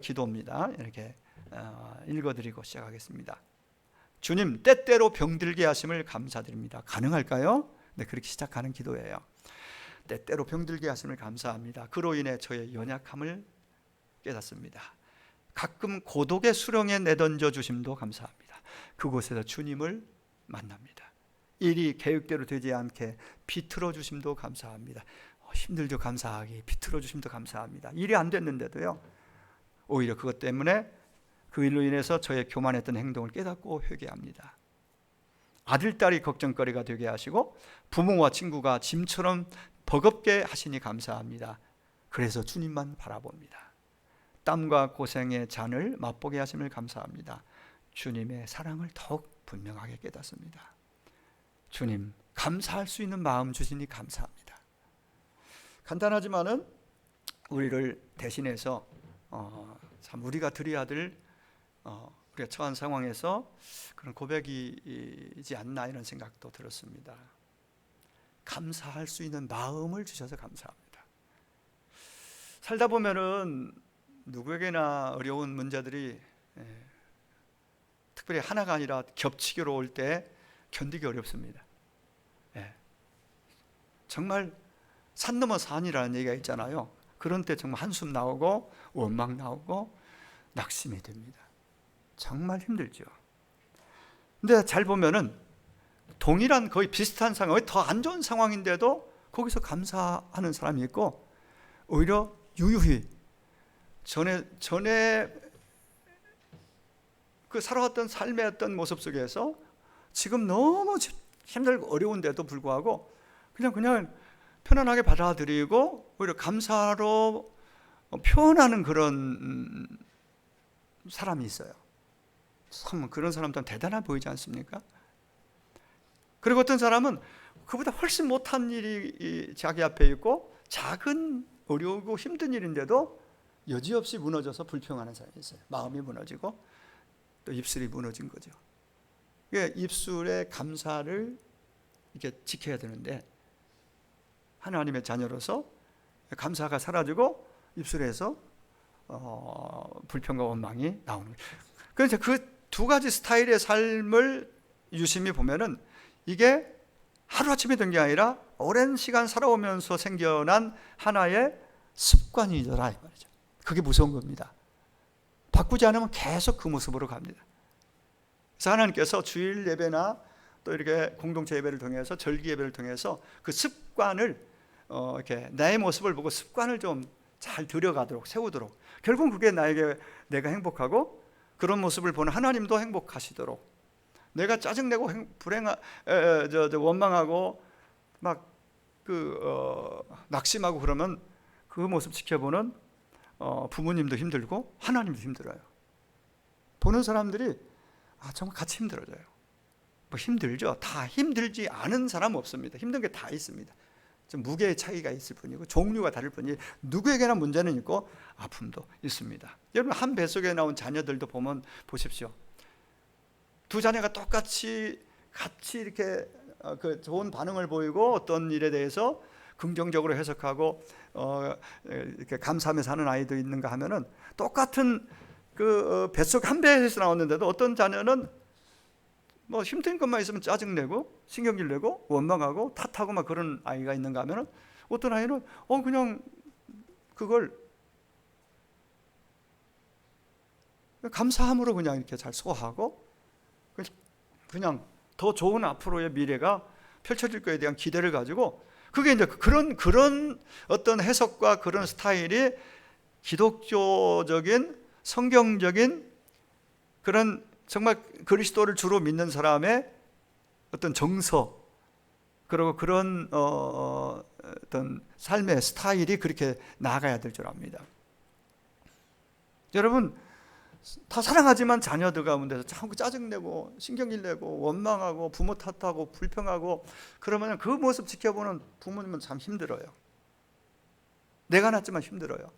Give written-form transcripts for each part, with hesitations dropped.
기도입니다. 이렇게 읽어드리고 시작하겠습니다. 주님, 때때로 병들게 하심을 감사드립니다. 가능할까요? 네, 그렇게 시작하는 기도예요. 때때로 병들게 하심을 감사합니다. 그로 인해 저의 연약함을 깨닫습니다. 가끔 고독의 수렁에 내던져 주심도 감사합니다. 그곳에서 주님을 만납니다. 일이 계획대로 되지 않게 비틀어 주심도 감사합니다. 힘들죠. 감사하기. 비틀어 주심도 감사합니다. 일이 안 됐는데도요, 오히려 그것 때문에 그 일로 인해서 저의 교만했던 행동을 깨닫고 회개합니다. 아들, 딸이 걱정거리가 되게 하시고 부모와 친구가 짐처럼 버겁게 하시니 감사합니다. 그래서 주님만 바라봅니다. 땀과 고생의 잔을 맛보게 하심을 감사합니다. 주님의 사랑을 더욱 분명하게 깨닫습니다. 주님, 감사할 수 있는 마음 주시니 감사합니다. 간단하지만은 우리를 대신해서 참 우리가 드려야 될 우리가 처한 상황에서 그런 고백이지 않나 이런 생각도 들었습니다. 감사할 수 있는 마음을 주셔서 감사합니다. 살다 보면은 누구에게나 어려운 문제들이 특별히 하나가 아니라 겹치기로 올 때 견디기 어렵습니다. 정말 산 넘어 산이라는 얘기가 있잖아요. 그런 때 정말 한숨 나오고 원망 나오고 낙심이 됩니다. 정말 힘들죠. 근데 잘 보면은 동일한 거의 비슷한 상황, 더 안 좋은 상황인데도 거기서 감사하는 사람이 있고, 오히려 유유히 전에 그 살아왔던 삶의 어떤 모습 속에서 지금 너무 힘들고 어려운데도 불구하고 그냥 편안하게 받아들이고 오히려 감사로 표현하는 그런 사람이 있어요. 참 그런 사람들은 대단해 보이지 않습니까? 그리고 어떤 사람은 그보다 훨씬 못한 일이 자기 앞에 있고 작은 어려우고 힘든 일인데도 여지없이 무너져서 불평하는 사람이 있어요. 마음이 무너지고 또 입술이 무너진 거죠. 입술의 감사를 이렇게 지켜야 되는데 하나님의 자녀로서 감사가 사라지고 입술에서 불평과 원망이 나오는 거예요. 그래서 그 두 가지 스타일의 삶을 유심히 보면은 이게 하루아침에 된 게 아니라 오랜 시간 살아오면서 생겨난 하나의 습관이더라 이 말이죠. 그게 무서운 겁니다. 바꾸지 않으면 계속 그 모습으로 갑니다. 그래서 하나님께서 주일 예배나 또 이렇게 공동체 예배를 통해서 절기 예배를 통해서 그 습관을 이렇게 나의 모습을 보고 습관을 좀 잘 들여가도록 세우도록, 결국 그게 나에게 내가 행복하고 그런 모습을 보는 하나님도 행복하시도록, 내가 짜증내고 원망하고 막 낙심하고 그러면 그 모습 지켜보는 부모님도 힘들고 하나님도 힘들어요. 보는 사람들이 정말 같이 힘들어져요. 뭐 힘들죠. 다 힘들지 않은 사람은 없습니다. 힘든 게 다 있습니다. 좀 무게의 차이가 있을 뿐이고 종류가 다를 뿐이지 누구에게나 문제는 있고 아픔도 있습니다. 여러분, 한 뱃속에 나온 자녀들도 보십시오. 두 자녀가 같이 이렇게 그 좋은 반응을 보이고 어떤 일에 대해서 긍정적으로 해석하고 이렇게 감사하면서 하는 아이도 있는가 하면은 똑같은 그 뱃속 한 배에서 나왔는데도 어떤 자녀는 뭐 힘든 것만 있으면 짜증내고 신경질 내고 원망하고 탓하고 막 그런 아이가 있는가 하면은 어떤 아이는 그냥 그걸 감사함으로 그냥 이렇게 잘 소화하고 그냥 더 좋은 앞으로의 미래가 펼쳐질 거에 대한 기대를 가지고, 그게 이제 그런 어떤 해석과 그런 스타일이 기독교적인 성경적인 그런 정말 그리스도를 주로 믿는 사람의 어떤 정서, 그리고 그런 어떤 삶의 스타일이 그렇게 나아가야 될 줄 압니다. 여러분, 다 사랑하지만 자녀들 가운데서 자꾸 짜증내고 신경질 내고 원망하고 부모 탓하고 불평하고 그러면 그 모습 지켜보는 부모님은 참 힘들어요. 내가 낳았지만 힘들어요.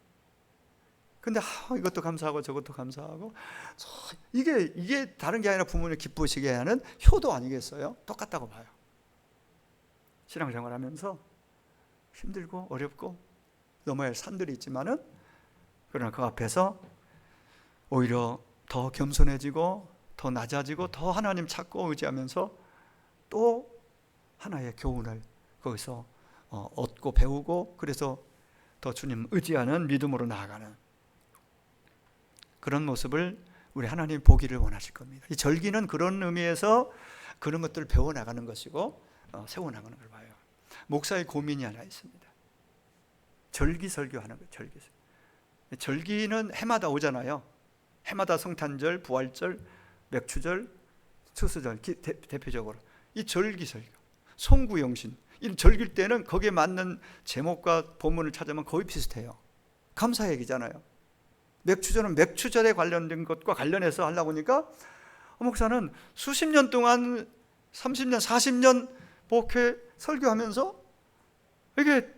근데 이것도 감사하고 저것도 감사하고, 이게 다른 게 아니라 부모님 기쁘시게 하는 효도 아니겠어요? 똑같다고 봐요. 신앙생활하면서 힘들고 어렵고 넘어야 할 산들이 있지만은, 그러나 그 앞에서 오히려 더 겸손해지고 더 낮아지고 더 하나님 찾고 의지하면서 또 하나의 교훈을 거기서 얻고 배우고, 그래서 더 주님 의지하는 믿음으로 나아가는 그런 모습을 우리 하나님 보기를 원하실 겁니다. 이 절기는 그런 의미에서 그런 것들을 배워나가는 것이고 세워나가는 걸 봐요. 목사의 고민이 하나 있습니다. 절기 설교하는 거예요. 절기는 해마다 오잖아요. 해마다 성탄절, 부활절, 맥추절, 추수절 대표적으로 이 절기 설교, 송구영신 이 절기일 때는 거기에 맞는 제목과 본문을 찾으면 거의 비슷해요. 감사 얘기잖아요. 맥추절은 맥추절에 관련된 것과 관련해서 하려고 하니까 목사는 수십 년 동안 30년, 40년 목회 설교하면서 이게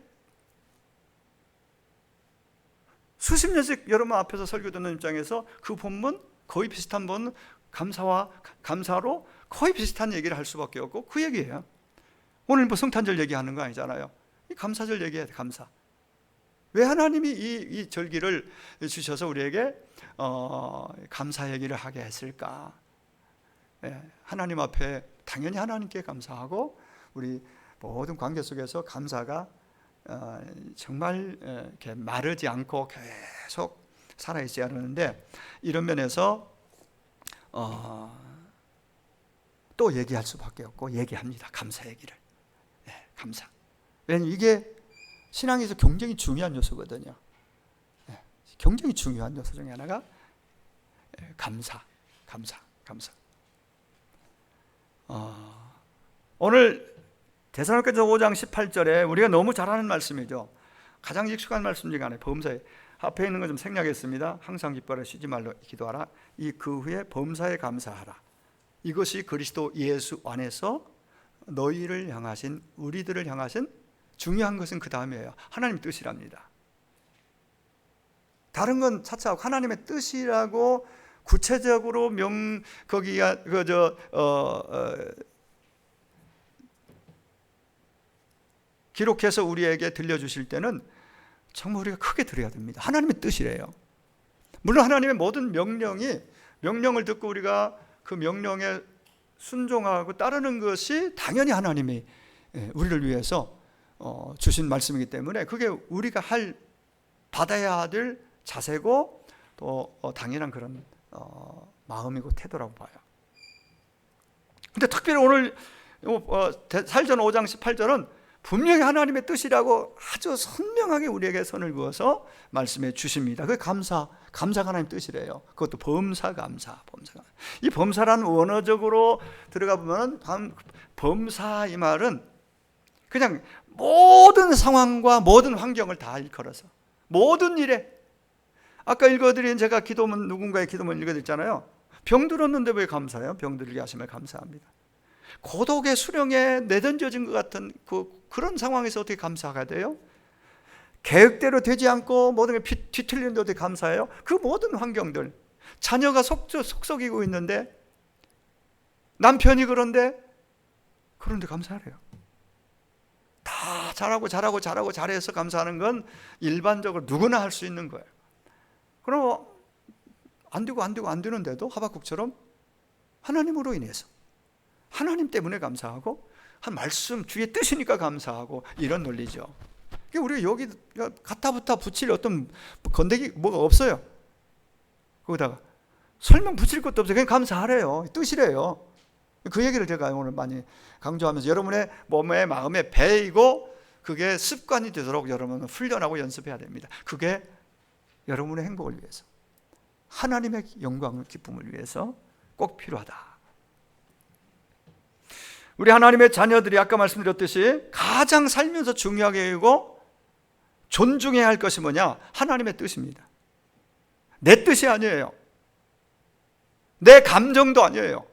수십 년씩 여러분 앞에서 설교 듣는 입장에서 그 본문 거의 비슷한 본문 감사로 거의 비슷한 얘기를 할 수밖에 없고 그 얘기예요. 오늘 뭐 성탄절 얘기하는 거 아니잖아요. 이 감사절 얘기해야 돼. 감사. 왜 하나님이 이 절기를 주셔서 우리에게 감사 얘기를 하게 했을까? 하나님 앞에 당연히 하나님께 감사하고 우리 모든 관계 속에서 감사가 정말 이렇게 마르지 않고 계속 살아있어야 하는데, 이런 면에서 또 얘기할 수밖에 없고 얘기합니다. 감사 얘기를. 감사. 왜냐하면 이게 신앙에서 굉장히 중요한 요소거든요. 굉장히 중요한 요소 중에 하나가 감사. 오늘 데살로니가서 5장 18절에 우리가 너무 잘 아는 말씀이죠. 가장 익숙한 말씀 중에 하나예요. 범사에 앞에 있는 거 좀 생략했습니다. 항상 기뻐하라, 쉬지 말라 기도하라. 그 후에 범사에 감사하라. 이것이 그리스도 예수 안에서 너희를 향하신, 우리들을 향하신, 중요한 것은 그 다음이에요. 하나님 뜻이랍니다. 다른 건 차차하고 하나님의 뜻이라고 구체적으로 거기가 기록해서 우리에게 들려주실 때는 정말 우리가 크게 들어야 됩니다. 하나님의 뜻이래요. 물론 하나님의 모든 명령을 듣고 우리가 그 명령에 순종하고 따르는 것이 당연히 하나님이 우리를 위해서 주신 말씀이기 때문에 그게 우리가 받아야 될 자세고 또 당연한 그런 마음이고 태도라고 봐요. 근데 특별히 오늘 살전 5장 18절은 분명히 하나님의 뜻이라고 아주 선명하게 우리에게 선을 그어서 말씀해 주십니다. 그게 감사가 하나님의 뜻이래요. 그것도 범사감사. 이 범사라는 원어적으로 들어가 보면 범사 이 말은 그냥 모든 상황과 모든 환경을 다 일컬어서 모든 일에, 아까 읽어드린 제가 기도문, 누군가의 기도문 읽어드렸잖아요. 병들었는데 왜 감사해요? 병들게 하심을 감사합니다. 고독의 수령에 내던져진 것 같은 그런 상황에서 어떻게 감사가 돼요? 계획대로 되지 않고 모든 게 뒤틀리는데 어떻게 감사해요? 그 모든 환경들, 자녀가 속썩이고 있는데, 남편이 그런데 감사하래요. 다 잘해서 감사하는 건 일반적으로 누구나 할 수 있는 거예요. 그럼 안 되는데도 하박국처럼 하나님으로 인해서, 하나님 때문에 감사하고, 한 말씀 주의 뜻이니까 감사하고, 이런 논리죠. 우리가 여기 갖다붙어 붙일 어떤 건더기 뭐가 없어요. 거기다가 설명 붙일 것도 없어요. 그냥 감사하래요. 뜻이래요. 그 얘기를 제가 오늘 많이 강조하면서 여러분의 몸에 마음에 배이고 그게 습관이 되도록 여러분은 훈련하고 연습해야 됩니다. 그게 여러분의 행복을 위해서, 하나님의 영광을, 기쁨을 위해서 꼭 필요하다. 우리 하나님의 자녀들이 아까 말씀드렸듯이 가장 살면서 중요하게 여기고 존중해야 할 것이 뭐냐? 하나님의 뜻입니다. 내 뜻이 아니에요. 내 감정도 아니에요.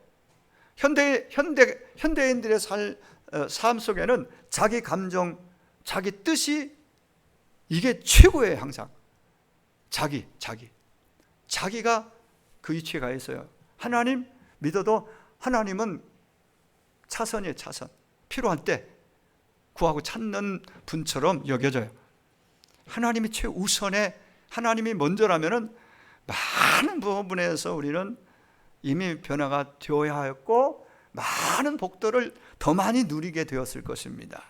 현대인들의 삶 속에는 자기 감정, 자기 뜻이 이게 최고예요. 항상 자기가 그 위치에 가 있어요. 하나님 믿어도 하나님은 차선이에요. 차선. 필요한 때 구하고 찾는 분처럼 여겨져요. 하나님이 최우선에, 하나님이 먼저라면은 많은 부분에서 우리는 이미 변화가 되어야 하였고 많은 복들을 더 많이 누리게 되었을 것입니다.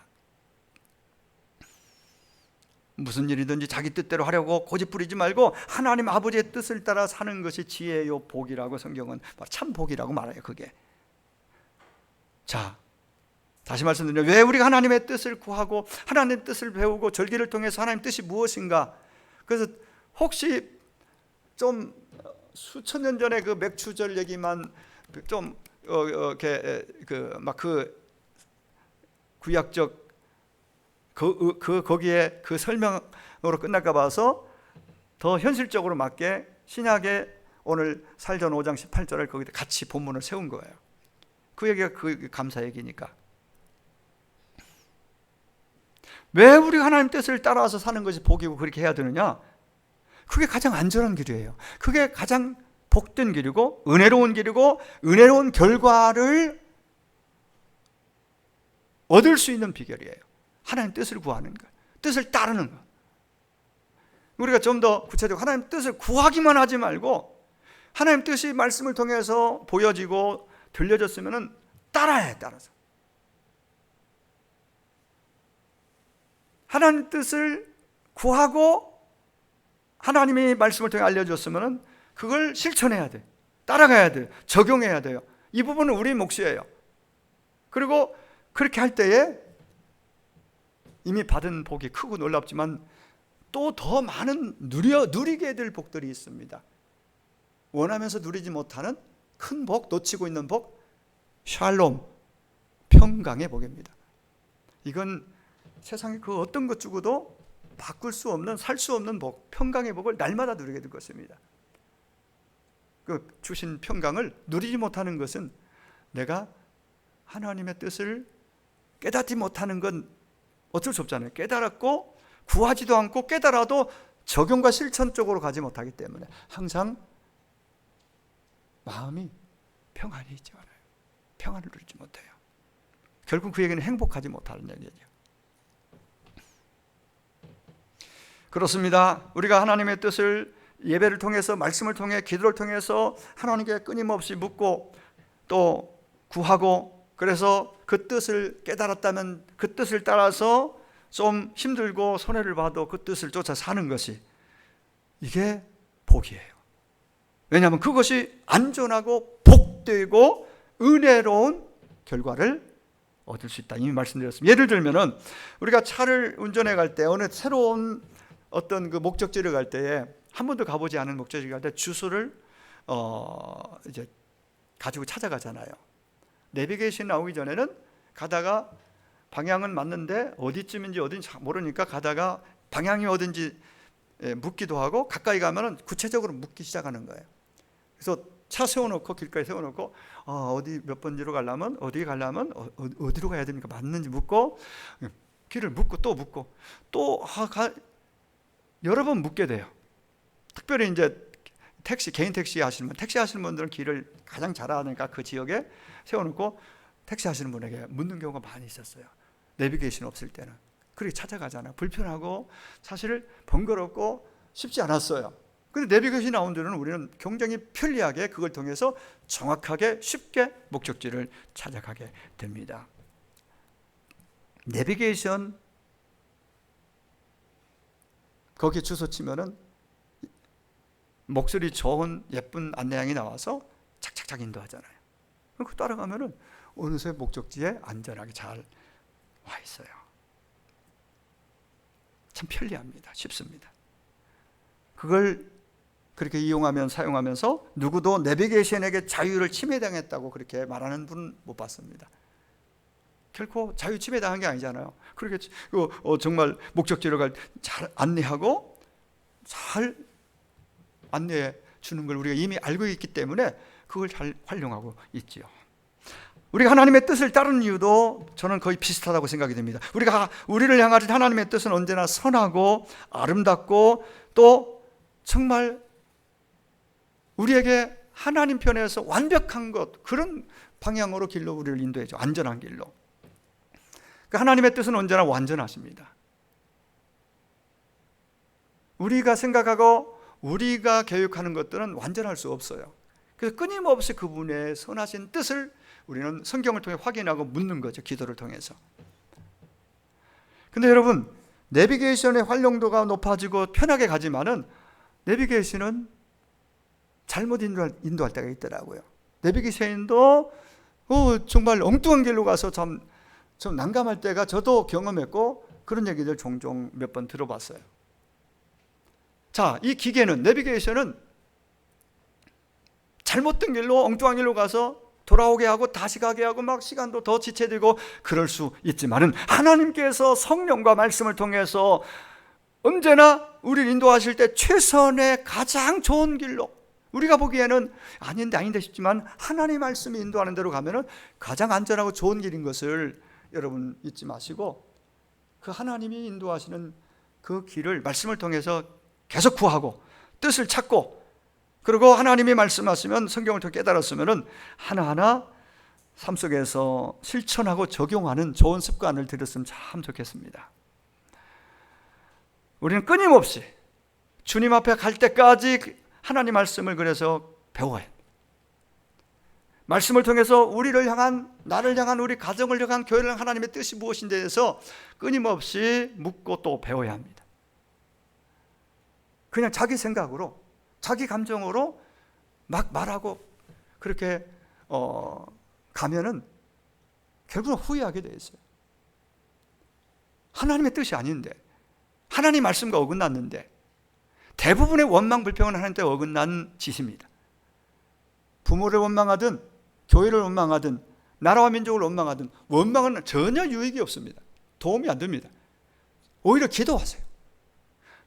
무슨 일이든지 자기 뜻대로 하려고 고집 부리지 말고 하나님 아버지의 뜻을 따라 사는 것이 지혜요 복이라고 성경은 참 복이라고 말해요. 그게. 자, 다시 말씀드리면 왜 우리가 하나님의 뜻을 구하고 하나님의 뜻을 배우고 절기를 통해서 하나님의 뜻이 무엇인가? 그래서 혹시 좀 수천 년 전에 그 맥추절 얘기만 좀 그 구약적 거기에 그 설명으로 끝날까 봐서 더 현실적으로 맞게 신약의 오늘 사도전 5장 18절을 거기다 같이 본문을 세운 거예요. 그 얘기가 그 감사 얘기니까. 왜 우리가 하나님 뜻을 따라서 사는 것이 복이고 그렇게 해야 되느냐? 그게 가장 안전한 길이에요. 그게 가장 복된 길이고 은혜로운 길이고 은혜로운 결과를 얻을 수 있는 비결이에요. 하나님 뜻을 구하는 것, 뜻을 따르는 것. 우리가 좀 더 구체적으로 하나님 뜻을 구하기만 하지 말고 하나님 뜻이 말씀을 통해서 보여지고 들려졌으면 따라해. 따라서 하나님 뜻을 구하고 하나님이 말씀을 통해 알려줬으면 그걸 실천해야 돼. 따라가야 돼. 적용해야 돼요. 이 부분은 우리 몫이에요. 그리고 그렇게 할 때에 이미 받은 복이 크고 놀랍지만 또 더 많은 누리게 될 복들이 있습니다. 원하면서 누리지 못하는 큰 복, 놓치고 있는 복, 샬롬, 평강의 복입니다. 이건 세상에 그 어떤 것 주고도 바꿀 수 없는, 살 수 없는 복, 평강의 복을 날마다 누리게 될 것입니다. 그 주신 평강을 누리지 못하는 것은 내가 하나님의 뜻을 깨닫지 못하는 건 어쩔 수 없잖아요. 깨달았고 구하지도 않고 깨달아도 적용과 실천 쪽으로 가지 못하기 때문에 항상 마음이 평안이 있지 않아요. 평안을 누리지 못해요. 결국 그 얘기는 행복하지 못하는 얘기죠. 그렇습니다. 우리가 하나님의 뜻을 예배를 통해서, 말씀을 통해, 기도를 통해서 하나님께 끊임없이 묻고 또 구하고, 그래서 그 뜻을 깨달았다면 그 뜻을 따라서 좀 힘들고 손해를 봐도 그 뜻을 쫓아 사는 것이, 이게 복이에요. 왜냐하면 그것이 안전하고 복되고 은혜로운 결과를 얻을 수 있다. 이미 말씀드렸습니다. 예를 들면은 우리가 차를 운전해 갈 때 어느 새로운 어떤 그 목적지를 갈 때에 한 번도 가보지 않은 목적지 갈 때 주소를 이제 가지고 찾아가잖아요. 내비게이션 나오기 전에는 가다가 방향은 맞는데 어디쯤인지 어딘지 모르니까 가다가 방향이 어딘지 묻기도 하고, 가까이 가면은 구체적으로 묻기 시작하는 거예요. 그래서 차 세워놓고 길가에 세워놓고 어디 몇 번지로 가려면 어디 가려면 어디로 가야 됩니까? 맞는지 묻고, 길을 묻고 또 묻고 또 여러 번 묻게 돼요. 특별히 이제 개인 택시 하시는 분들은 길을 가장 잘 아니까 그 지역에 세워놓고 택시 하시는 분에게 묻는 경우가 많이 있었어요. 내비게이션 없을 때는. 그렇게 찾아가잖아요. 불편하고 사실 번거롭고 쉽지 않았어요. 근데 내비게이션이 나온 데는 우리는 굉장히 편리하게 그걸 통해서 정확하게 쉽게 목적지를 찾아가게 됩니다. 내비게이션 거기에 주소 치면은 목소리 좋은 예쁜 안내양이 나와서 착착착 인도하잖아요. 그거 따라가면은 어느새 목적지에 안전하게 잘 와 있어요. 참 편리합니다. 쉽습니다. 그걸 그렇게 이용하면 사용하면서 누구도 내비게이션에게 자유를 침해당했다고 그렇게 말하는 분은 못 봤습니다. 결코 자유 침해당한 게 아니잖아요. 그렇게 정말 목적지를 갈 잘 안내하고 잘 안내해 주는 걸 우리가 이미 알고 있기 때문에 그걸 잘 활용하고 있지요. 우리가 하나님의 뜻을 따르는 이유도 저는 거의 비슷하다고 생각이 됩니다. 우리를 향하신 하나님의 뜻은 언제나 선하고 아름답고 또 정말 우리에게 하나님 편에서 완벽한 것, 그런 방향으로 길로 우리를 인도해줘. 안전한 길로. 하나님의 뜻은 언제나 완전하십니다. 우리가 생각하고 우리가 교육하는 것들은 완전할 수 없어요. 그래서 끊임없이 그분의 선하신 뜻을 우리는 성경을 통해 확인하고 묻는 거죠. 기도를 통해서. 근데 여러분, 내비게이션의 활용도가 높아지고 편하게 가지만은 내비게이션은 잘못 인도할 때가 있더라고요. 내비게이션도 정말 엉뚱한 길로 가서 좀 난감할 때가 저도 경험했고, 그런 얘기들 종종 몇 번 들어봤어요. 자, 이 기계는, 내비게이션은 잘못된 길로, 엉뚱한 길로 가서 돌아오게 하고 다시 가게 하고 막 시간도 더 지체되고 그럴 수 있지만은, 하나님께서 성령과 말씀을 통해서 언제나 우리를 인도하실 때 최선의 가장 좋은 길로, 우리가 보기에는 아닌데 싶지만 하나님 말씀이 인도하는 대로 가면은 가장 안전하고 좋은 길인 것을 여러분 잊지 마시고, 그 하나님이 인도하시는 그 길을 말씀을 통해서 계속 구하고 뜻을 찾고, 그리고 하나님이 말씀하시면 성경을 통해 깨달았으면 하나하나 삶 속에서 실천하고 적용하는 좋은 습관을 들였으면 참 좋겠습니다. 우리는 끊임없이 주님 앞에 갈 때까지 하나님 말씀을 그래서 배워야 합니다. 말씀을 통해서 우리를 향한, 나를 향한, 우리 가정을 향한, 교회를 향한 하나님의 뜻이 무엇인지에 대해서 끊임없이 묻고 또 배워야 합니다. 그냥 자기 생각으로, 자기 감정으로 막 말하고 그렇게 가면은 결국은 후회하게 돼 있어요. 하나님의 뜻이 아닌데, 하나님 말씀과 어긋났는데, 대부분의 원망 불평은 하나님께 어긋난 짓입니다. 부모를 원망하든 교회를 원망하든 나라와 민족을 원망하든, 원망은 전혀 유익이 없습니다. 도움이 안 됩니다. 오히려 기도하세요.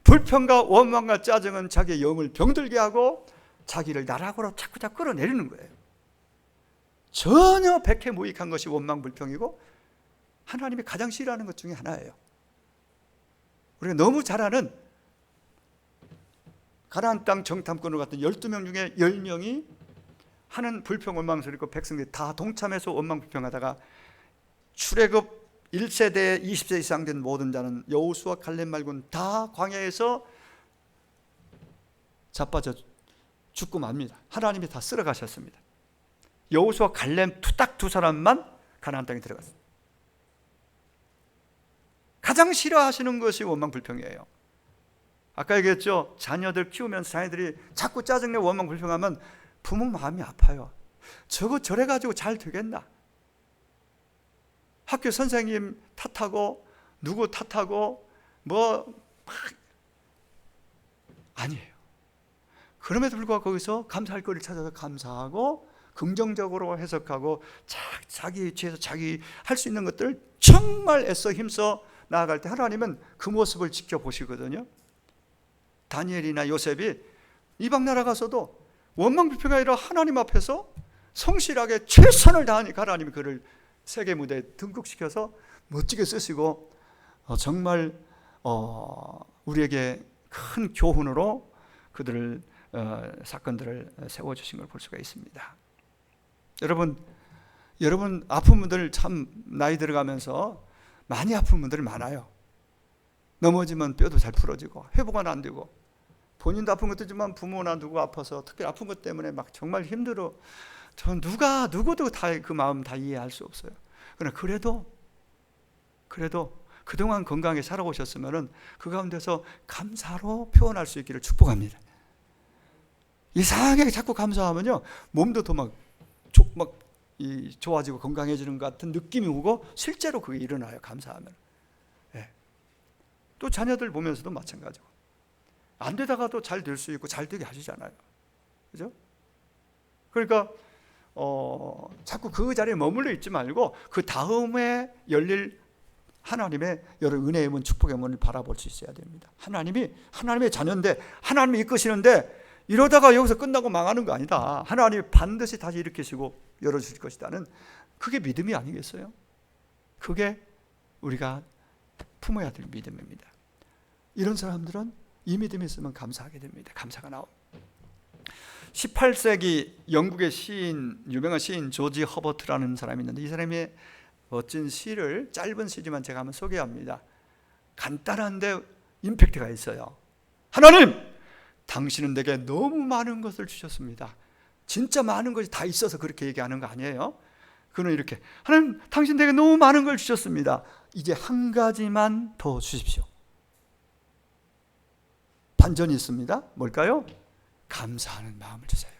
불평과 원망과 짜증은 자기의 영을 병들게 하고 자기를 나락으로 자꾸 끌어내리는 거예요. 전혀 백해무익한 것이 원망 불평이고 하나님이 가장 싫어하는 것 중에 하나예요. 우리가 너무 잘 아는 가나안 땅 정탐꾼으로 갔던 12명 중에 10명이 하는 불평 원망 소리고 백성들이 다 동참해서 원망 불평하다가 출애굽 1세대 20세 이상 된 모든 자는 여호수아 갈렙 말고는 다 광야에서 자빠져 죽고 맙니다. 하나님이 다 쓸어가셨습니다. 여호수아 갈렙 딱 두 사람만 가나안 땅에 들어갔습니다. 가장 싫어하시는 것이 원망 불평이에요. 아까 얘기했죠. 자녀들 키우면서 자녀들이 자꾸 짜증내 원망 불평하면 부모 마음이 아파요. 저거 저래가지고 잘 되겠나? 학교 선생님 탓하고 누구 탓하고 아니에요. 그럼에도 불구하고 거기서 감사할 거리를 찾아서 감사하고 긍정적으로 해석하고 자기 위치에서 자기 할 수 있는 것들을 정말 애써 힘써 나아갈 때 하나님은 그 모습을 지켜보시거든요. 다니엘이나 요셉이 이방 나라 가서도 원망 불평이 아니라 하나님 앞에서 성실하게 최선을 다하니까 하나님이 그를 세계 무대에 등극시켜서 멋지게 쓰시고 정말 우리에게 큰 교훈으로 그들을 사건들을 세워주신 걸 볼 수가 있습니다. 여러분 아픈 분들 참 나이 들어가면서 많이 아픈 분들이 많아요. 넘어지면 뼈도 잘 부러지고 회복은 안 되고 본인도 아픈 것도 있지만 부모나 누구 아파서 특히 아픈 것 때문에 막 정말 힘들어. 저 누구도 다 그 마음 다 이해할 수 없어요. 그러나 그래도 그동안 건강하게 살아오셨으면은 그 가운데서 감사로 표현할 수 있기를 축복합니다. 이상하게 자꾸 감사하면요 몸도 더 막 좋아지고 건강해지는 것 같은 느낌이 오고 실제로 그게 일어나요. 감사하면. 네. 또 자녀들 보면서도 마찬가지고 안 되다가도 잘 될 수 있고 잘 되게 하시잖아요. 그죠? 그러니까 자꾸 그 자리에 머물러 있지 말고 그 다음에 열릴 하나님의 여러 은혜의 문, 축복의 문을 바라볼 수 있어야 됩니다. 하나님의 자녀인데 하나님이 이끄시는데 이러다가 여기서 끝나고 망하는 거 아니다. 하나님이 반드시 다시 일으키시고 열어주실 것이다는 그게 믿음이 아니겠어요? 그게 우리가 품어야 될 믿음입니다. 이런 사람들은 이 믿음이 있으면 감사하게 됩니다. 감사가 나옵니다. 18세기 영국의 유명한 시인 조지 허버트라는 사람이 있는데 이 사람의 멋진 시를 짧은 시지만 제가 한번 소개합니다. 간단한데 임팩트가 있어요. 하나님, 당신은 내게 너무 많은 것을 주셨습니다. 진짜 많은 것이 다 있어서 그렇게 얘기하는 거 아니에요. 그는 이렇게, 하나님 당신 내게 너무 많은 걸 주셨습니다. 이제 한 가지만 더 주십시오. 반전이 있습니다. 뭘까요? 감사하는 마음을 주세요.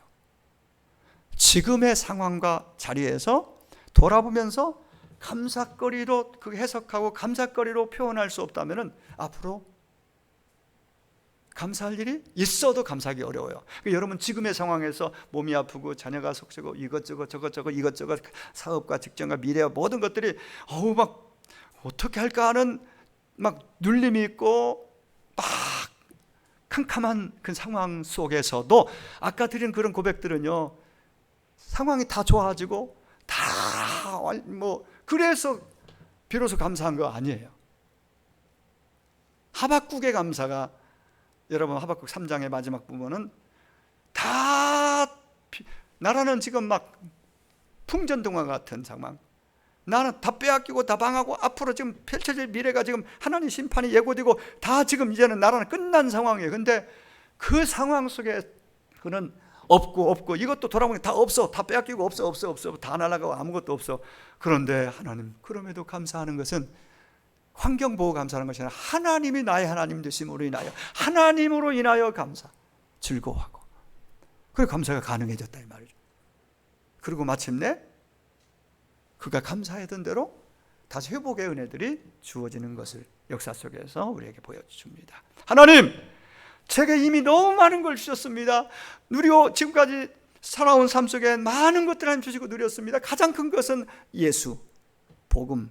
지금의 상황과 자리에서 돌아보면서 감사거리로 그 해석하고 감사거리로 표현할 수 없다면 앞으로 감사할 일이 있어도 감사하기 어려워요. 여러분 지금의 상황에서 몸이 아프고 자녀가 속쓰고 이것저것 저것저것 이것저것 사업과 직장과 미래와 모든 것들이 막 어떻게 할까 하는 막 눌림이 있고 막 캄캄한 그 상황 속에서도 아까 드린 그런 고백들은요, 상황이 다 좋아지고 다 그래서 비로소 감사한 거 아니에요. 하박국의 감사가, 여러분 하박국 3장의 마지막 부분은 다 나라는 지금 막 풍전등화 같은 상황, 나는 다 빼앗기고 다 방하고 앞으로 지금 펼쳐질 미래가 지금 하나님 심판이 예고되고 다 지금 이제는 나라는 끝난 상황이에요. 근데 그 상황 속에 그는 없고 이것도 돌아보면 다 없어, 다 빼앗기고 없어 다 날아가고 아무것도 없어. 그런데 하나님, 그럼에도 감사하는 것은 환경보호 감사하는 것이 아니라 하나님이 나의 하나님 되심으로 인하여, 하나님으로 인하여 감사, 즐거워하고, 그리고 감사가 가능해졌다 이 말이죠. 그리고 마침내 그가 감사했던 대로 다시 회복의 은혜들이 주어지는 것을 역사 속에서 우리에게 보여줍니다. 하나님, 제게 이미 너무 많은 걸 주셨습니다. 누리고 지금까지 살아온 삶 속에 많은 것들 하나님 주시고 누렸습니다. 가장 큰 것은 예수, 복음,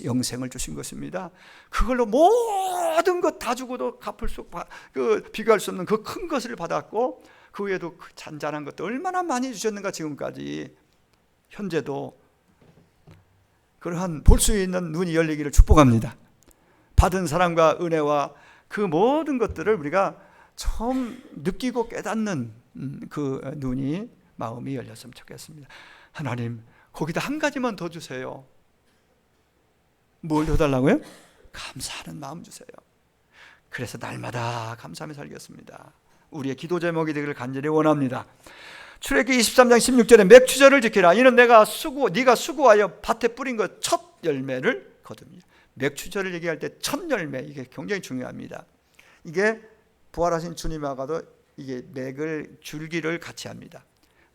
영생을 주신 것입니다. 그걸로 모든 것 다 주고도 갚을 수, 비교할 수 없는 그 큰 것을 받았고, 그 외에도 그 잔잔한 것도 얼마나 많이 주셨는가. 지금까지 현재도 그러한 볼 수 있는 눈이 열리기를 축복합니다. 받은 사랑과 은혜와 그 모든 것들을 우리가 처음 느끼고 깨닫는 그 눈이, 마음이 열렸으면 좋겠습니다. 하나님, 거기다 한 가지만 더 주세요. 뭘 더 달라고요? 감사하는 마음 주세요. 그래서 날마다 감사하며 살겠습니다. 우리의 기도 제목이 되기를 간절히 원합니다. 출애굽기 23장 16절에 맥추절을 지키라. 이는 네가 수고하여 밭에 뿌린 것 첫 열매를 거둡니다. 맥추절을 얘기할 때 첫 열매, 이게 굉장히 중요합니다. 이게 부활하신 주님하고도 이게 맥을 줄기를 같이 합니다.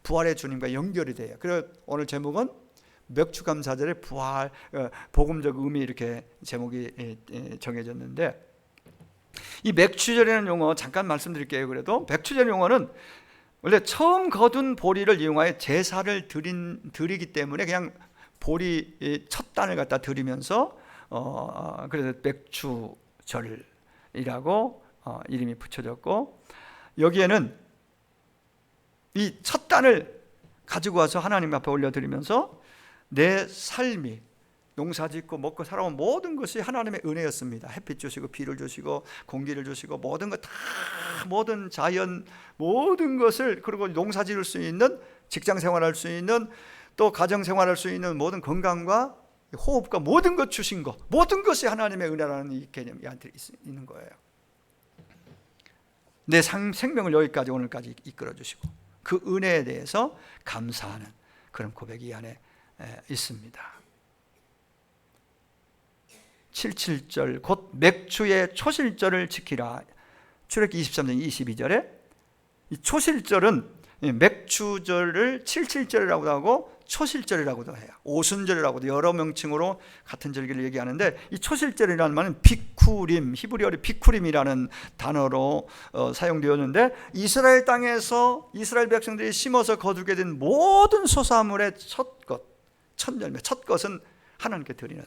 부활의 주님과 연결이 돼요. 그래서 오늘 제목은 맥추감사절의 부활, 복음적 의미, 이렇게 제목이 정해졌는데, 이 맥추절이라는 용어 잠깐 말씀드릴게요. 그래도 맥추절 용어는 원래 처음 거둔 보리를 이용하여 제사를 드리기 때문에 그냥 보리 첫 단을 갖다 드리면서 그래서 맥추절이라고 이름이 붙여졌고, 여기에는 이 첫 단을 가지고 와서 하나님 앞에 올려드리면서 내 삶이, 농사짓고 먹고 살아온 모든 것이 하나님의 은혜였습니다. 햇빛 주시고 비를 주시고 공기를 주시고 모든 것 다, 모든 자연, 모든 것을, 그리고 농사 지을 수 있는, 직장 생활할 수 있는, 또 가정 생활할 수 있는 모든 건강과 호흡과 모든 것 주신 것, 모든 것이 하나님의 은혜라는 이 개념이 있는 거예요. 내 생명을 여기까지, 오늘까지 이끌어 주시고 그 은혜에 대해서 감사하는 그런 고백이 이 안에 있습니다. 77절 곧 맥추의 초실절을 지키라. 출애굽기 23장 22절에 이 초실절은 맥추절을 77절이라고도 하고 초실절이라고도 해요. 오순절이라고도 여러 명칭으로 같은 절기를 얘기하는데, 이 초실절이라는 말은 비쿠림, 히브리어로 비쿠림이라는 단어로 사용되었는데, 이스라엘 땅에서 이스라엘 백성들이 심어서 거두게 된 모든 소사물의 첫 것, 첫 열매, 첫 것은 하나님께 드리는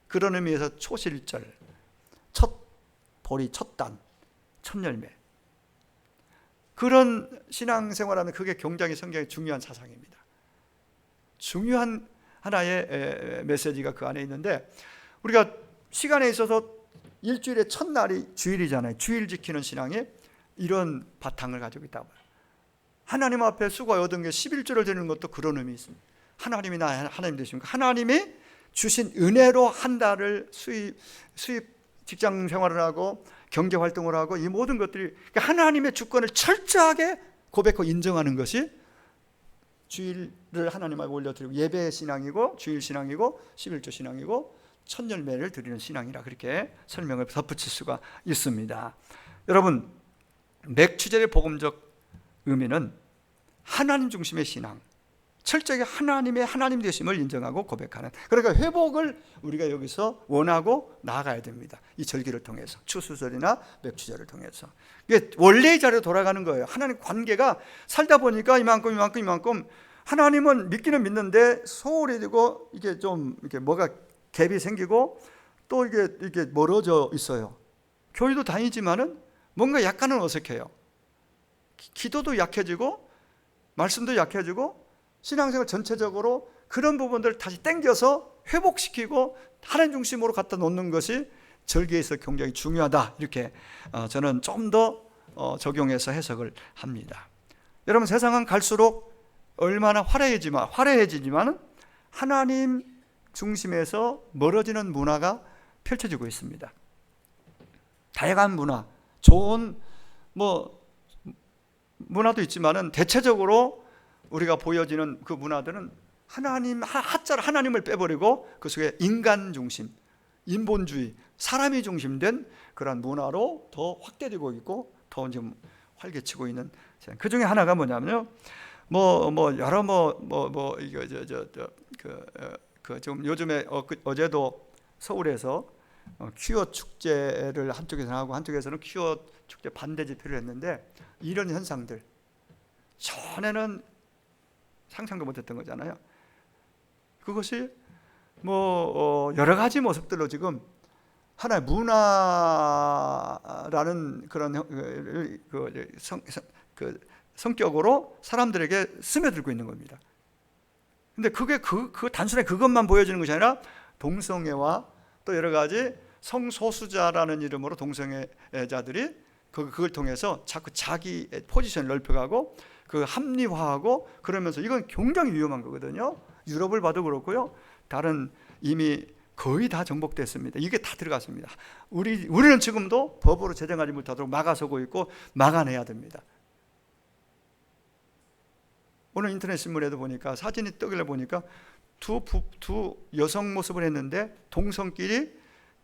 그런 의미에서 초실절, 첫 보리, 첫 단, 첫 열매, 그런 신앙생활하면 그게 굉장히 성경의 중요한 사상입니다. 중요한 하나의 메시지가 그 안에 있는데, 우리가 시간에 있어서 일주일의 첫날이 주일이잖아요. 주일 지키는 신앙이 이런 바탕을 가지고 있다고 봐요. 하나님 앞에 수고하여 얻은 게 11조를 드리는 것도 그런 의미 있습니다. 하나님이 나의 하나님 되십니까? 하나님이 주신 은혜로 한 달을 수입 직장 생활을 하고 경제 활동을 하고 이 모든 것들이 하나님의 주권을 철저하게 고백하고 인정하는 것이 주일을 하나님 앞에 올려드리고 예배 신앙이고 주일 신앙이고 11조 신앙이고 천열매를 드리는 신앙이라 그렇게 설명을 덧붙일 수가 있습니다. 여러분, 맥추절의 복음적 의미는 하나님 중심의 신앙, 철저하게 하나님의 하나님 되심을 인정하고 고백하는, 그러니까 회복을 우리가 여기서 원하고 나아가야 됩니다. 이 절기를 통해서, 추수절이나 맥추절을 통해서 이게 원래의 자리로 돌아가는 거예요. 하나님 관계가 살다 보니까 이만큼 하나님은 믿기는 믿는데 소홀히 되고 이게 좀 이렇게 뭐가 갭이 생기고 또 이게 멀어져 있어요. 교회도 다니지만은 뭔가 약간은 어색해요. 기도도 약해지고 말씀도 약해지고 신앙생활 전체적으로 그런 부분들을 다시 땡겨서 회복시키고 하나님 중심으로 갖다 놓는 것이 절기에서 굉장히 중요하다, 이렇게 저는 좀 더 적용해서 해석을 합니다. 여러분, 세상은 갈수록 얼마나 화려해지지만 하나님 중심에서 멀어지는 문화가 펼쳐지고 있습니다. 다양한 문화, 좋은 문화도 있지만은 대체적으로 우리가 보여지는 그 문화들은 하나님을 빼버리고 그 속에 인간 중심, 인본주의, 사람이 중심된 그런 문화로 더 확대되고 있고 더 지금 활개치고 있는. 그 중에 하나가 뭐냐면요, 좀 요즘에 어제도 서울에서 퀴어 축제를 한쪽에서 하고 한쪽에서는 퀴어 축제 반대 집회를 했는데, 이런 현상들 전에는 상상도 못했던 거잖아요. 그것이 여러 가지 모습들로 지금 하나의 문화라는 그런 성격으로 사람들에게 스며들고 있는 겁니다. 근데 그게 단순히 그것만 보여주는 것이 아니라 동성애와 또 여러 가지 성소수자라는 이름으로 동성애자들이 그걸 통해서 자꾸 자기 포지션을 넓혀가고 그 합리화하고 그러면서, 이건 굉장히 위험한 거거든요. 유럽을 봐도 그렇고요, 다른 이미 거의 다 정복됐습니다. 이게 다 들어갔습니다. 우리는 지금도 법으로 제정하지 못하도록 막아서고 있고 막아내야 됩니다. 오늘 인터넷 신문에도 보니까 사진이 뜨길래 보니까 두 여성 모습을 했는데 동성끼리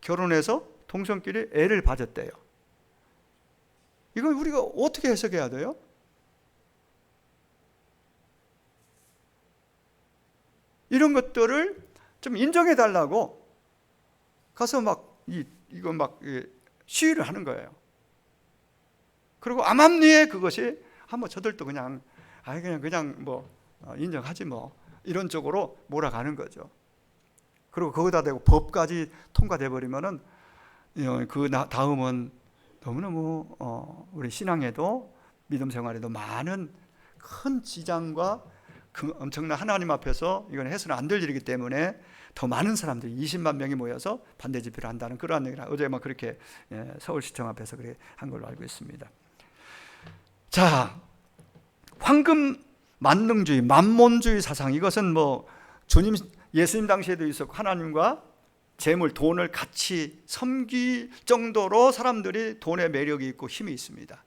결혼해서 동성끼리 애를 가졌대요. 이걸 우리가 어떻게 해석해야 돼요? 이런 것들을 좀 인정해 달라고 가서 시위를 하는 거예요. 그리고 암암리에 그것이 저들도 그냥 인정하지 이런 쪽으로 몰아가는 거죠. 그리고 거기다 대고 법까지 통과돼 버리면은 그 다음은 너무너무 우리 신앙에도 믿음 생활에도 많은 큰 지장과 엄청난 하나님 앞에서 이건 해서는 안 될 일이기 때문에 더 많은 사람들이 20만 명이 모여서 반대 집회를 한다는 그러한 얘기를 어제 그렇게 서울시청 앞에서 그렇게 한 걸로 알고 있습니다. 자, 황금 만능주의, 만몬주의 사상, 이것은 예수님 당시에도 있었고 하나님과 재물, 돈을 같이 섬길 정도로 사람들이 돈의 매력이 있고 힘이 있습니다.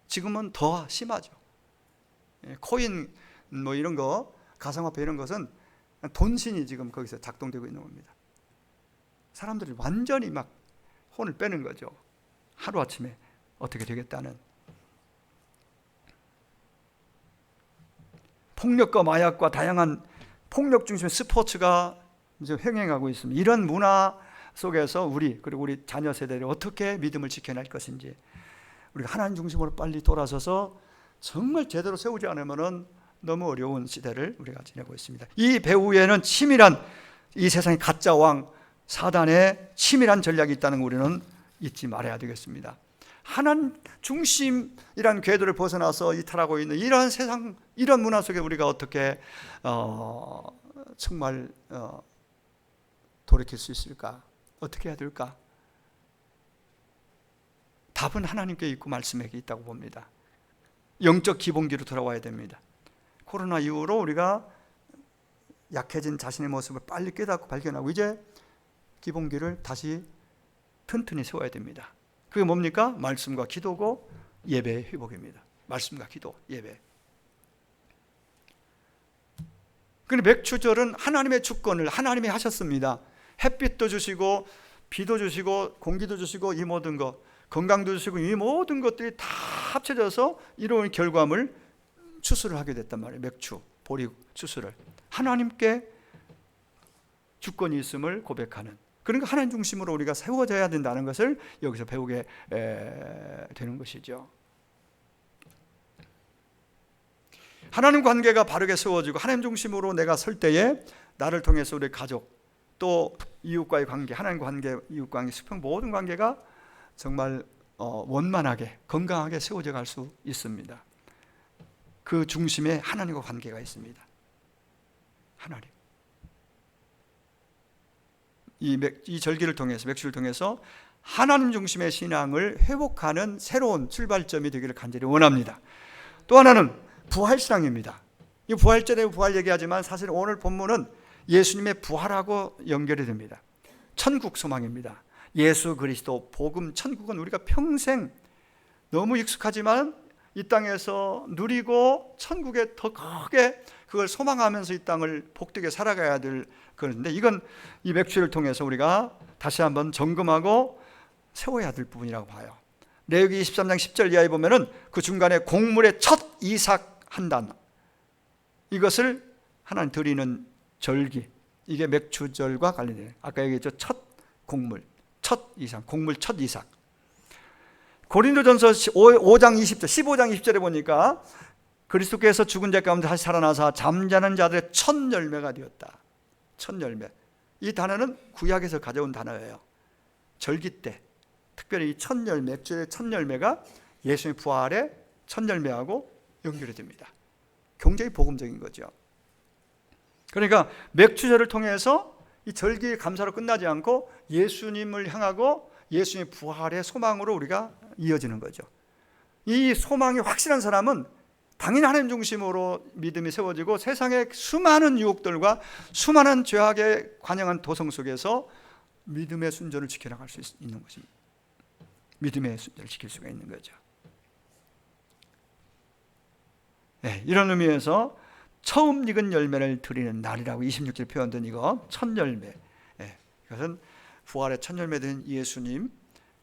지금은 더 심하죠. 코인 이런 거, 가상화폐 이런 것은 돈신이 지금 거기서 작동되고 있는 겁니다. 사람들이 완전히 혼을 빼는 거죠. 하루아침에 어떻게 되겠다는. 폭력과 마약과 다양한 폭력 중심의 스포츠가 이제 횡행하고 있습니다. 이런 문화 속에서 그리고 우리 자녀 세대를 어떻게 믿음을 지켜낼 것인지, 우리가 하나님 중심으로 빨리 돌아서서 정말 제대로 세우지 않으면은 너무 어려운 시대를 우리가 지내고 있습니다. 이 배후에는 치밀한, 이 세상의 가짜 왕 사단의 치밀한 전략이 있다는 거 우리는 잊지 말아야 되겠습니다. 하나님 중심이란 궤도를 벗어나서 이탈하고 있는 이러한 세상, 이런 문화 속에 우리가 어떻게 정말 돌이킬 수 있을까? 어떻게 해야 될까? 답은 하나님께 있고 말씀에게 있다고 봅니다. 영적 기본기로 돌아와야 됩니다. 코로나 이후로 우리가 약해진 자신의 모습을 빨리 깨닫고 발견하고 이제 기본기를 다시 튼튼히 세워야 됩니다. 그게 뭡니까? 말씀과 기도고 예배의 회복입니다. 말씀과 기도, 예배. 그런데 맥추절은 하나님의 주권을 하나님이 하셨습니다. 햇빛도 주시고 비도 주시고 공기도 주시고 이 모든 것, 건강도 주시고 이 모든 것들이 다 합쳐져서 이루어진 결과물 추수를 하게 됐단 말이에요. 맥추, 보리 추수를. 하나님께 주권이 있음을 고백하는, 그러니까 하나님 중심으로 우리가 세워져야 된다는 것을 여기서 배우게 되는 것이죠. 하나님 관계가 바르게 세워지고 하나님 중심으로 내가 설 때에 나를 통해서 우리 가족 또 이웃과의 관계, 하나님 관계, 이웃 관계, 수평 모든 관계가 정말 원만하게 건강하게 세워져 갈 수 있습니다. 그 중심에 하나님과 관계가 있습니다. 하나님. 이 절기를 통해서, 맥주를 통해서 하나님 중심의 신앙을 회복하는 새로운 출발점이 되기를 간절히 원합니다. 또 하나는 부활신앙입니다. 이 부활절에 부활 얘기하지만 사실 오늘 본문은 예수님의 부활하고 연결이 됩니다. 천국 소망입니다. 예수 그리스도 복음 천국은 우리가 평생 너무 익숙하지만 이 땅에서 누리고 천국에 더 크게 그걸 소망하면서 이 땅을 복되게 살아가야 될 그런데, 이건 이 맥주를 통해서 우리가 다시 한번 점검하고 세워야 될 부분이라고 봐요. 레위기 23장 10절 이하에 보면은 그 중간에 곡물의 첫 이삭 한 단, 이것을 하나님 드리는 절기, 이게 맥주절과 관련돼요. 아까 얘기했죠. 첫 곡물, 첫 이삭, 곡물 첫 이삭. 고린도전서 5장 20절, 15장 20절에 보니까 그리스도께서 죽은 자 가운데 다시 살아나사 잠자는 자들의 첫 열매가 되었다. 첫 열매. 이 단어는 구약에서 가져온 단어예요. 절기 때 특별히 이 첫 열매, 맥주의 첫 열매가 예수의 부활의 첫 열매하고 연결이 됩니다. 굉장히 복음적인 거죠. 그러니까 맥주절을 통해서 이 절기의 감사로 끝나지 않고 예수님을 향하고 예수님의 부활의 소망으로 우리가 이어지는 거죠. 이 소망이 확실한 사람은 당연히 하나님 중심으로 믿음이 세워지고 세상의 수많은 유혹들과 수많은 죄악에 관영한 도성 속에서 믿음의 순전을 지켜나갈 수 있는 것입니다. 믿음의 순전을 지킬 수가 있는 거죠. 네, 이런 의미에서 처음 익은 열매를 드리는 날이라고 26절 표현된 이거 첫 열매, 네, 이것은 부활의 첫 열매된 예수님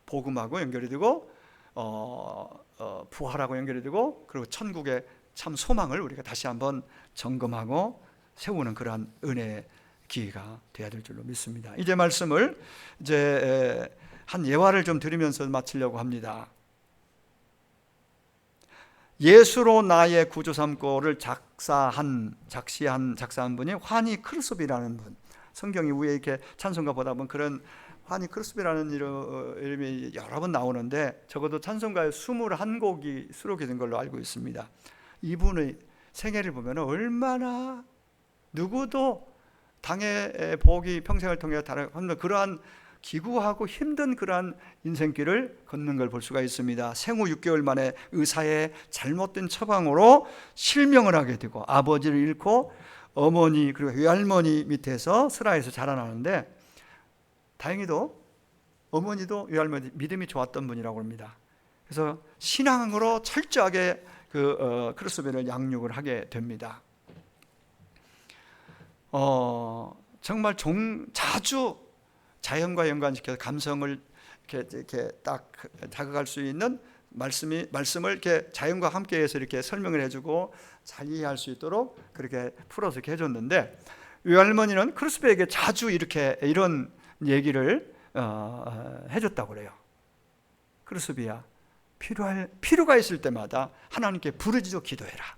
복음하고 연결이 되고 부활하고 연결이 되고, 그리고 천국의 참 소망을 우리가 다시 한번 점검하고 세우는 그러한 은혜의 기회가 되어야 될 줄로 믿습니다. 이제 말씀을 이제 한 예화를 좀 드리면서 마치려고 합니다. 예수로 나의 구주 삼고를 작사한 분이 환희 크루스비라는 분. 성경이 위에 이렇게 찬송가 보다 보면 그런 환희 크루스비라는 이름이 여러 번 나오는데 적어도 찬송가에 21곡이 수록이 된 걸로 알고 있습니다. 이분의 생애를 보면 얼마나 누구도 당의 복이 평생을 통해 다른 그러한 기구하고 힘든 그러한 인생길을 걷는 걸 볼 수가 있습니다. 생후 6개월 만에 의사의 잘못된 처방으로 실명을 하게 되고 아버지를 잃고 어머니 그리고 외할머니 밑에서 슬하에서 자라나는데, 다행히도 어머니도 외할머니 믿음이 좋았던 분이라고 합니다. 그래서 신앙으로 철저하게 크루스비를 양육을 하게 됩니다. 정말 자주 자연과 연관시켜서 감성을 이렇게 딱 자극할 수 있는 말씀을 이렇게 자연과 함께해서 이렇게 설명을 해주고 잘 이해할 수 있도록 그렇게 풀어서 이렇게 해줬는데, 외할머니는 크루스비에게 자주 이런 얘기를 해줬다고 그래요. 크루스비야, 필요가 있을 때마다 하나님께 부르짖어 기도해라.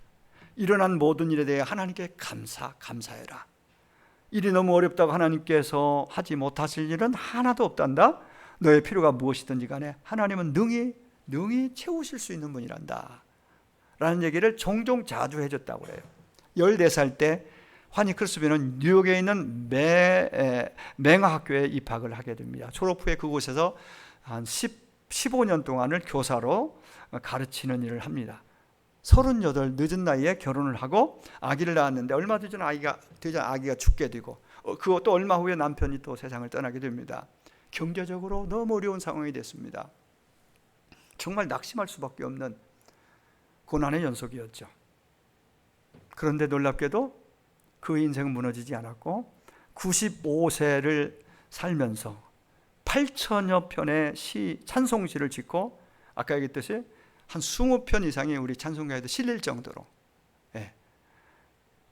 일어난 모든 일에 대해 하나님께 감사해라. 일이 너무 어렵다고 하나님께서 하지 못하실 일은 하나도 없단다. 너의 필요가 무엇이든지 간에 하나님은 능히 채우실 수 있는 분이란다 라는 얘기를 종종 자주 해줬다고 해요. 14살 때 환희 크루스비는 뉴욕에 있는 맹아학교에 입학을 하게 됩니다. 졸업 후에 그곳에서 한 15년 동안을 교사로 가르치는 일을 합니다. 38 늦은 나이에 결혼을 하고 아기를 낳았는데 얼마 되지 아기가 죽게 되고 그것도 얼마 후에 남편이 또 세상을 떠나게 됩니다. 경제적으로 너무 어려운 상황이 됐습니다. 정말 낙심할 수밖에 없는 고난의 연속이었죠. 그런데 놀랍게도 그 인생은 무너지지 않았고 95세를 살면서 8천여 편의 찬송시를 짓고 아까 얘기했듯이 한 20편 이상의 우리 찬송가에도 실릴 정도로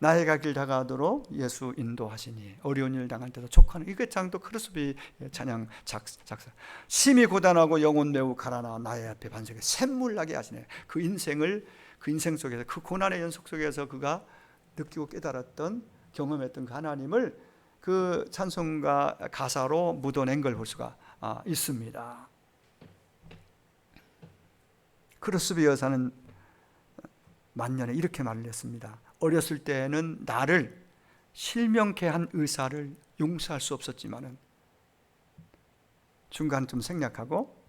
나의 갈 다가도록 예수 인도하시니 어려운 일 당할 때도 촉하는 이게 장도 크루스비 찬양 작사 심히 고단하고 영혼 매우 가라나 나의 앞에 반석에 샘물나게 하시네. 그 인생 속에서 그 고난의 연속 속에서 그가 느끼고 깨달았던 경험했던 그 하나님을 그 찬송가 가사로 묻어낸 걸 볼 수가 있습니다. 크루스비 여사는 만년에 이렇게 말을 했습니다. 어렸을 때는 나를 실명케 한 의사를 용서할 수 없었지만은 중간쯤 생략하고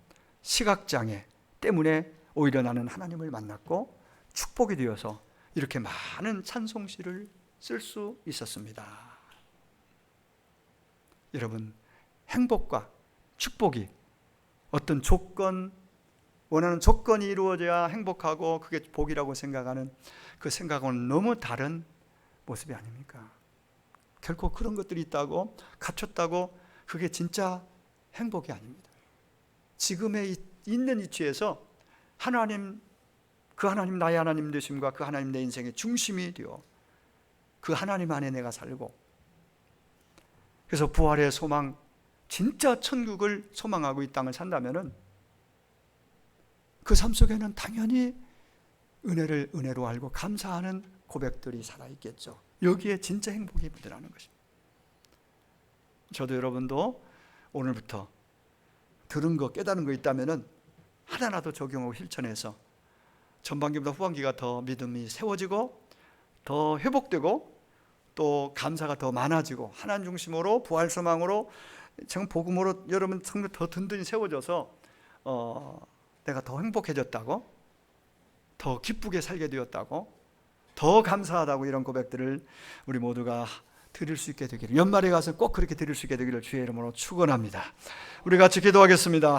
시각장애 때문에 오히려 나는 하나님을 만났고 축복이 되어서 이렇게 많은 찬송시를 쓸 수 있었습니다. 여러분, 행복과 축복이 어떤 원하는 조건이 이루어져야 행복하고 그게 복이라고 생각하는 그 생각은 너무 다른 모습이 아닙니까? 결코 그런 것들이 있다고 갖췄다고 그게 진짜 행복이 아닙니다. 지금에 있는 위치에서 그 하나님 나의 하나님 되심과 그 하나님 내 인생의 중심이 되어 그 하나님 안에 내가 살고, 그래서 부활의 소망, 진짜 천국을 소망하고 이 땅을 산다면은 그 삶 속에는 당연히 은혜를 은혜로 알고 감사하는 고백들이 살아있겠죠. 여기에 진짜 행복이 묻어나는 것입니다. 저도 여러분도 오늘부터 들은 거 깨달은 거 있다면은 하나라도 적용하고 실천해서 전반기보다 후반기가 더 믿음이 세워지고 더 회복되고 또 감사가 더 많아지고 하나님 중심으로 부활 소망으로 정 복음으로 여러분 성도 더 든든히 세워져서 내가 더 행복해졌다고, 더 기쁘게 살게 되었다고, 더 감사하다고 이런 고백들을 우리 모두가 드릴 수 있게 되기를, 연말에 가서 꼭 그렇게 드릴 수 있게 되기를 주의 이름으로 축원합니다. 우리 같이 기도하겠습니다.